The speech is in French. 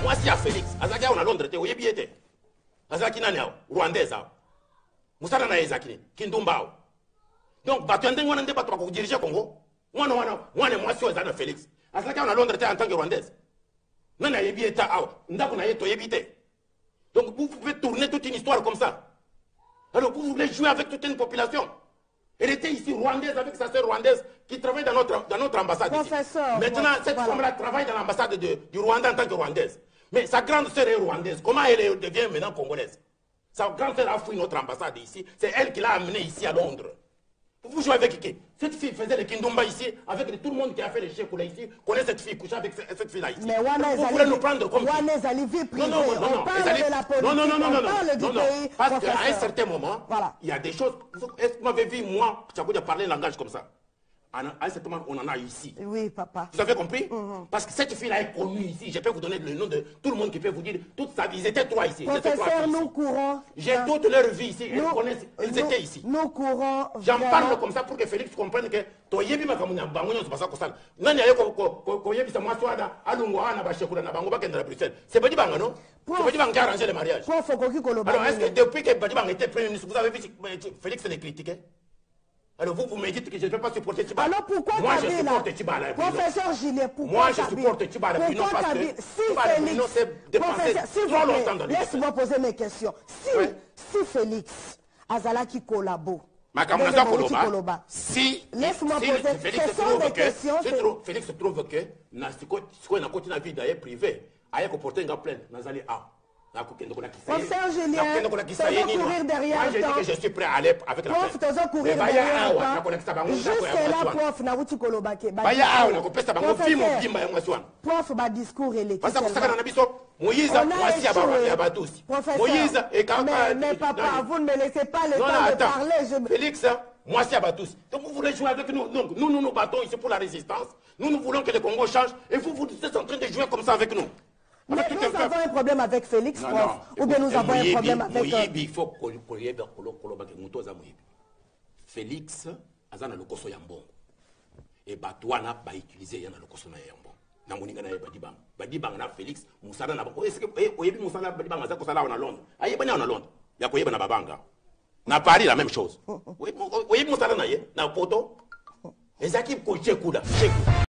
Moi, si à Félix, Azaki, on a Londres, tu es bien. Azaki, Rwandais, Moussala na Ezaki, Kindumbao. Donc, tu as un débat pour diriger le Congo. Moi, je suis Félix. Azaki, on a Londres en tant que Rwandais. Non, on a bien. Donc, vous pouvez tourner toute une histoire comme ça. Alors, vous voulez jouer avec toute une population. Elle était ici rwandaise avec sa sœur rwandaise qui travaille dans notre ambassade ici. Maintenant, cette femme-là travaille dans l'ambassade du Rwanda en tant que rwandaise. Mais sa grande sœur est rwandaise. Comment elle devient maintenant congolaise? Sa grande sœur a fui notre ambassade ici. C'est elle qui l'a amenée ici à Londres. Vous jouez avec qui? Cette fille faisait le Kindumba ici, avec tout le monde qui a fait les chèques ici, connaît cette fille, couche avec cette fille-là ici. Mais vous voulez nous prendre comme qui? Non, parce qu'à un certain moment, il y a des choses. Est-ce que vous m'avez vu, moi, Tchakou, parler un langage comme ça? À un certain moment, on en a ici. Oui, papa. Vous avez compris? Parce que cette fille-là est connue ici. Je peux vous donner le nom de tout le monde qui peut vous dire toute sa vie. Ils étaient trois ici. Professeur, nous courons. J'ai toute leur vie ici. Ils étaient ici. Nous courons. J'en parle comme ça pour que Félix comprenne que Toyebi Makamunya Bangonya, c'est pas ça qu'on sait. Nani a Koyebi Samaswada, Alungwa, Nabashekura, Nabangoba, Kendra Bruxelles. C'est pas du Banga, non? C'est pas du Banga qui a arrangé le mariage. Alors, est-ce que depuis que Badibang était Premier ministre, vous avez vu Félix les critiquer? Alors vous me dites que je ne peux pas supporter Tchibala. Alors pourquoi moi je supporte Tchibala. Professeur Gilet, pourquoi moi je supporte Tchibala. Pourquoi parce que Félix, s'est dépensé trop longtemps dans les laisse-moi poser mes questions. Si Félix Azalaki collabo. Si laisse-moi poser Félix trouve que na continue vie d'ailleurs privé, aya ko porter une plainte nazali a. Professeur Julien, courir derrière. Moi, j'ai dit que je suis prêt à aller avec la prof, courir derrière. Jusque là, prof, na wuti kolobake. Prof, ba discours électif. Moïse, mais papa, vous ne me laissez pas le temps de parler. Félix, moi c'est Abatous. Donc vous voulez jouer avec nous. Donc nous nous battons ici pour la résistance. Nous voulons que le Congo change. Et vous êtes en train de jouer comme ça avec nous. Mais nous avons un problème avec Félix, prof. Ou bien nous avons un problème avec... Il faut que Félix, azana le koso yambongo. Et Batouana va utiliser yana le koso na yambongo. Na moninga na Badibang. Badibang na Félix, Moussala na Est-ce que oyebi Moussala Badibang aza kosala na Londres? Ayeba na Londres. Ya koyeba na Babanga. Na Paris la même chose. Oyebi Moussala na ye na Poto. Ezaki ko chekula.